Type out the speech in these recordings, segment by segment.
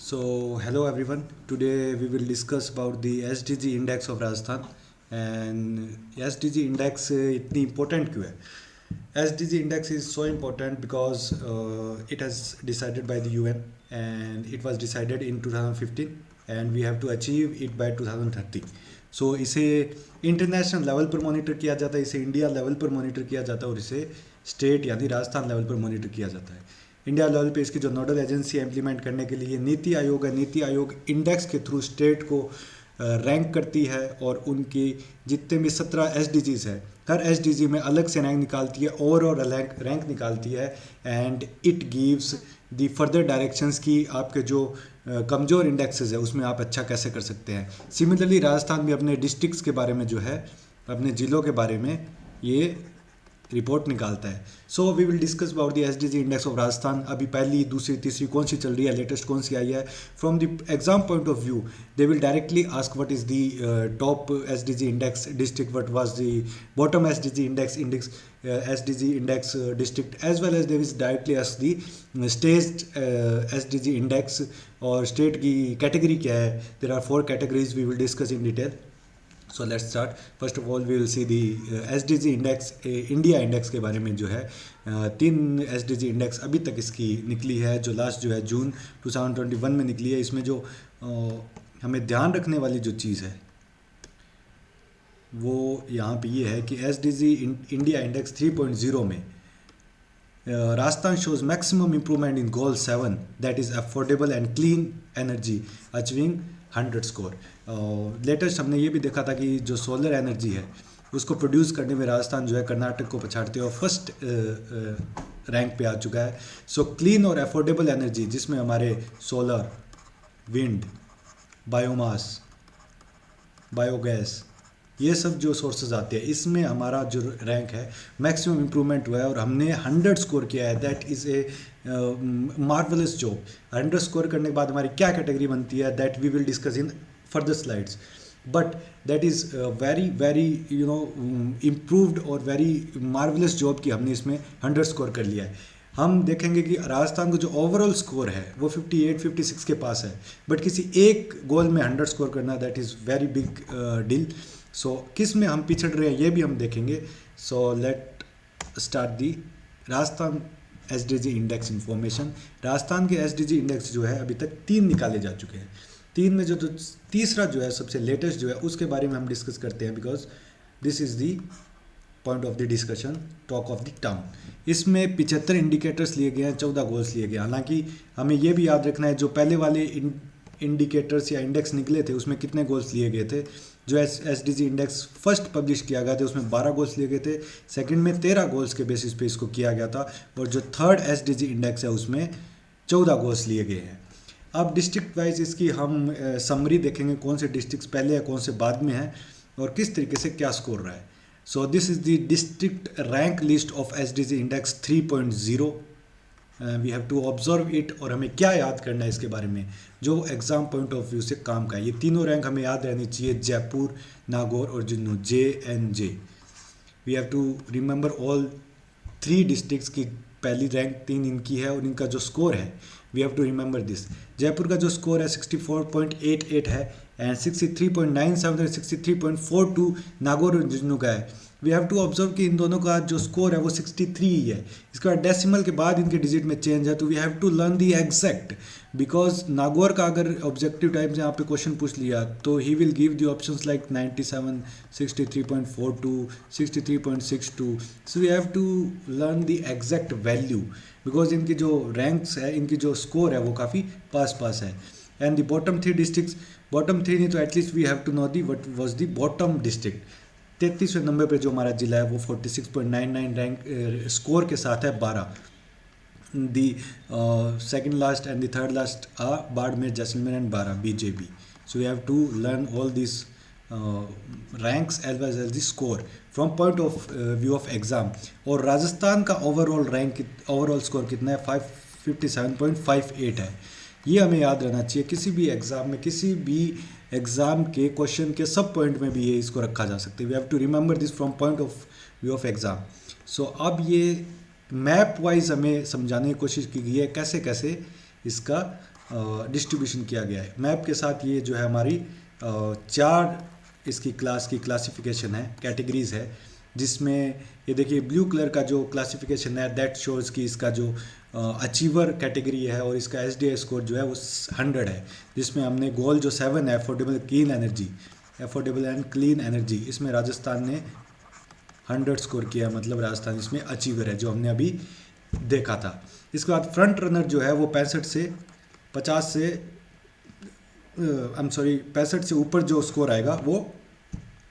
Hello everyone. Today we will discuss about the SDG index of Rajasthan. And SDG index इतनी important क्यों है? SDG index is so important because it has decided by the UN and it was decided in 2015 and we have to achieve it by 2030. So इसे international level पर monitor किया जाता है, इसे India level पर monitor किया जाता है और इसे स्टेट यानी राजस्थान लेवल पर मॉनिटर किया जाता है. इंडिया लेवल पे इसकी जो नोडल एजेंसी इम्प्लीमेंट करने के लिए नीति आयोग है. नीति आयोग इंडेक्स के थ्रू स्टेट को रैंक करती है और उनकी जितने भी 17 एसडीजीज है, हर एसडीजी में अलग से रैंक निकालती है, ओवरऑल रैंक निकालती है and it gives the further directions की आपके जो कमज़ोर इंडेक्सेस है उसमें आप अच्छा कैसे कर सकते हैं. सिमिलरली राजस्थान भी अपने डिस्ट्रिक्ट्स के बारे में जो है, अपने ज़िलों के बारे में ये रिपोर्ट निकालता है. So we will discuss about the SDG index of Rajasthan. अभी पहली, दूसरी, तीसरी कौन सी चल रही है, लेटेस्ट कौन सी आई है. From the exam point of view they will directly ask what is the top SDG index district, what was the bottom SDG index SDG index district, as well as they will directly ask the state SDG index और state की category क्या है. There are 4 categories we will discuss in detail. So let's start. First of all we will see the SDG index. India index के बारे में जो है 3 SDG index अभी तक इसकी निकली है, जो लास्ट जो है जून 2021 में निकली है. इसमें जो हमें ध्यान रखने वाली जो चीज़ है वो यहाँ पे ये है कि एसडीजी इंडिया इंडेक्स 3.0 में Rajasthan shows maximum improvement in goal 7 that is affordable and clean energy achieving 100 score. Latest हमने ये भी देखा था कि जो सोलर एनर्जी है उसको प्रोड्यूस करने में राजस्थान जो है कर्नाटक को पछाड़ते हुए फर्स्ट रैंक पे आ चुका है. सो क्लीन और अफोर्डेबल एनर्जी जिसमें हमारे सोलर, विंड, बायोमास, बायोगैस, ये सब जो सोर्सेज आते हैं, इसमें हमारा जो रैंक है मैक्सिमम इम्प्रूवमेंट हुआ है और हमने 100 स्कोर किया है. That is a marvellous job. 100 score करने के बाद हमारी क्या कैटेगरी बनती है that we will discuss in further slides. But that is very very improved और वेरी मार्वलस जॉब कि हमने इसमें 100 स्कोर कर लिया है. हम देखेंगे कि राजस्थान का जो ओवरऑल स्कोर है वो 58-56 के पास है, बट किसी एक गोल में 100 स्कोर करना that is very big deal. So किस में हम पिछड़ रहे हैं ये भी हम देखेंगे. So let start the Rajasthan SDG index information. Rajasthan के एसडीजी इंडेक्स जो है अभी तक 3 निकाले जा चुके हैं. 3 में जो तीसरा जो है सबसे लेटेस्ट जो है उसके बारे में हम डिस्कस करते हैं, because this is the point of the discussion, talk of the town. इसमें 75 इंडिकेटर्स लिए गए हैं, 14 गोल्स लिए गए. हालांकि हमें ये भी याद रखना है जो पहले वाले इंडिकेटर्स या इंडेक्स निकले थे उसमें कितने गोल्स लिए गए थे. जो एसडीजी इंडेक्स फर्स्ट पब्लिश किया गया था उसमें 12 गोल्स लिए गए थे, सेकंड में 13 गोल्स के बेसिस पे इसको किया गया था, और जो थर्ड एसडीजी इंडेक्स है उसमें 14 गोल्स लिए गए हैं. अब डिस्ट्रिक्ट वाइज इसकी हम समरी देखेंगे, कौन से डिस्ट्रिक्ट पहले है कौन से बाद में है और किस तरीके से क्या स्कोर रहा है. So this is the district rank list of SDG index 3.0. We have to observe it. और हमें क्या याद करना है इसके बारे में जो एग्जाम पॉइंट ऑफ व्यू से काम का है. ये तीनों रैंक हमें याद रहनी चाहिए, जयपुर, नागौर और Jhunjhunu, JNJ. We have to remember all 3 districts की पहली रैंक 3 इनकी है और इनका जो स्कोर है we have to remember this. Jaipur का जो स्कोर है 64.88 है एंड 63.97 और 63.42 नागौर और जुन्नू का है. वी हैव टू ऑब्जर्व कि इन दोनों का जो स्कोर है वो 63 ही है. इसके बाद डेसिमल के बाद इनके डिजिट में चेंज है, तो we have to learn the exact, because Nagaur का अगर ऑब्जेक्टिव टाइप से यहाँ पे क्वेश्चन पूछ लिया तो he will give the options like 97, 63.42, 63.62. So we have to learn the exact value because इनकी जो रैंक्स है, इनकी जो स्कोर है वो काफ़ी पास है. And the bottom 3 districts, bottom 3 नहीं तो at least we have to know the what was the bottom district. 33वें नंबर पे जो हमारा जिला है वो 46.99 रैंक स्कोर के साथ है 12. The second last and the third last are Barmer, Jaisalmer and Baran, BJB. So we have to learn all this ranks as well as the score from point of view of exam. और राजस्थान का overall score कितना है 557.58 है. ये हमें याद रहना चाहिए. किसी भी एग्ज़ाम में, किसी भी एग्ज़ाम के क्वेश्चन के सब पॉइंट में भी ये इसको रखा जा सकता है. We have to remember this from point of view of exam. So अब ये मैप वाइज हमें समझाने की कोशिश की गई है कैसे कैसे इसका डिस्ट्रीब्यूशन किया गया है। मैप के साथ ये जो है हमारी 4 इसकी क्लास की क्लासिफिकेशन है, कैटेगरीज है, जिसमें ये देखिए ब्लू कलर का जो क्लासिफिकेशन है दैट शोज़ कि इसका जो अचीवर कैटेगरी है और इसका SDI स्कोर जो है वो 100 है, जिसमें हमने गोल जो 7 है अफोर्डेबल एंड क्लीन एनर्जी, इसमें राजस्थान ने 100 स्कोर किया, मतलब राजस्थान इसमें अचीवर है जो हमने अभी देखा था। इसके बाद फ्रंट रनर जो है वो 65 से ऊपर जो स्कोर आएगा वो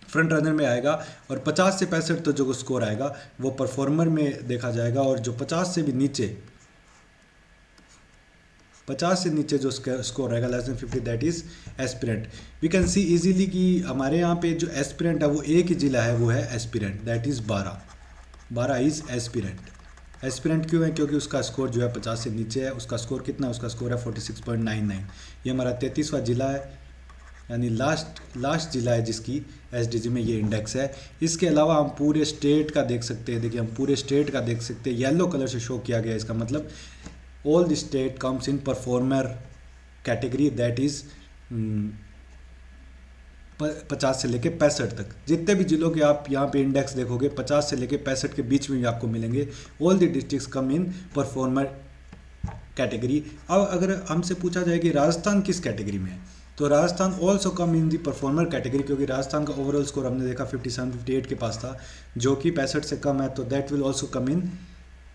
फ्रंट रनर में आएगा, और 50 से 65 तो जो स्कोर आएगा वो परफॉर्मर में देखा जाएगा, और जो 50 से नीचे जो स्कोर रहेगा less than 50 that is aspirant. We can see easily कि हमारे यहाँ पे जो एस्पिरेंट है वो एक ही जिला है, वो है aspirant, that is 12 is aspirant क्यों है? क्योंकि उसका स्कोर जो है 50 से नीचे है। उसका स्कोर कितना है? उसका स्कोर है 46.99। ये हमारा 33वां जिला है, यानी लास्ट जिला है जिसकी SDG में ये इंडेक्स है। इसके अलावा हम पूरे स्टेट का देख सकते हैं, देखिए हम पूरे स्टेट का देख सकते हैं, येलो कलर से शो किया गया। इसका मतलब all the state comes in performer category, that is 50 से लेके 65 तक। जितने भी जिलों के आप यहाँ पे इंडेक्स देखोगे 50 से लेके 65 के बीच में भी आपको मिलेंगे। All the districts come in performer category. अब अगर हमसे पूछा जाए कि राजस्थान किस कैटेगरी में है, तो राजस्थान ऑल्सो कम इन दी परफॉर्मर कैटेगरी, क्योंकि राजस्थान का ओवरऑल स्कोर हमने देखा 57-58 के पास था, जो कि 65 से कम है, तो that will also come in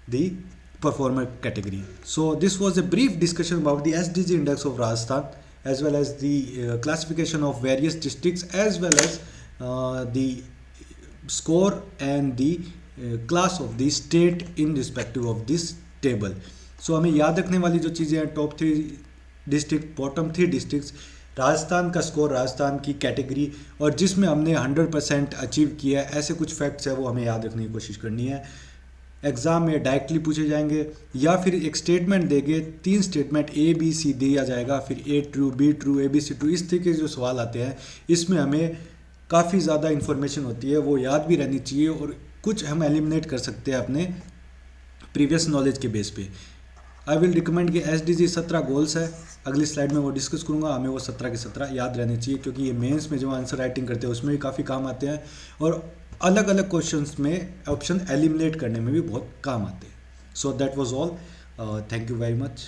the performer category. So this was a brief discussion about the SDG index of Rajasthan, as well as the classification of various districts, as well as the score and the class of the state in respective of this table. So हमें याद रखने वाली जो चीज़ें हैं, top 3 district, bottom 3 districts, Rajasthan का score, Rajasthan की category, और जिसमें हमने 100% अचीव किया है, ऐसे कुछ फैक्ट्स है वो हमें याद रखने की कोशिश करनी है। एग्ज़ाम में डायरेक्टली पूछे जाएंगे, या फिर एक स्टेटमेंट देंगे, 3 स्टेटमेंट ABC दिया जाएगा, फिर A true, B true, ABC true, इस तरीके के जो सवाल आते हैं इसमें हमें काफ़ी ज़्यादा इन्फॉर्मेशन होती है, वो याद भी रहनी चाहिए, और कुछ हम एलिमिनेट कर सकते हैं अपने प्रीवियस नॉलेज के बेस पे। आई विल रिकमेंड कि SDG 17 गोल्स है, अगली स्लाइड में वो डिस्कस करूँगा, हमें वो 17 के 17 याद रहने चाहिए, क्योंकि ये मेंस में जो आंसर राइटिंग करते हैं उसमें भी काफ़ी काम आते हैं, और अलग अलग क्वेश्चंस में ऑप्शन एलिमिनेट करने में भी बहुत काम आते हैं। So that was all, thank you very much.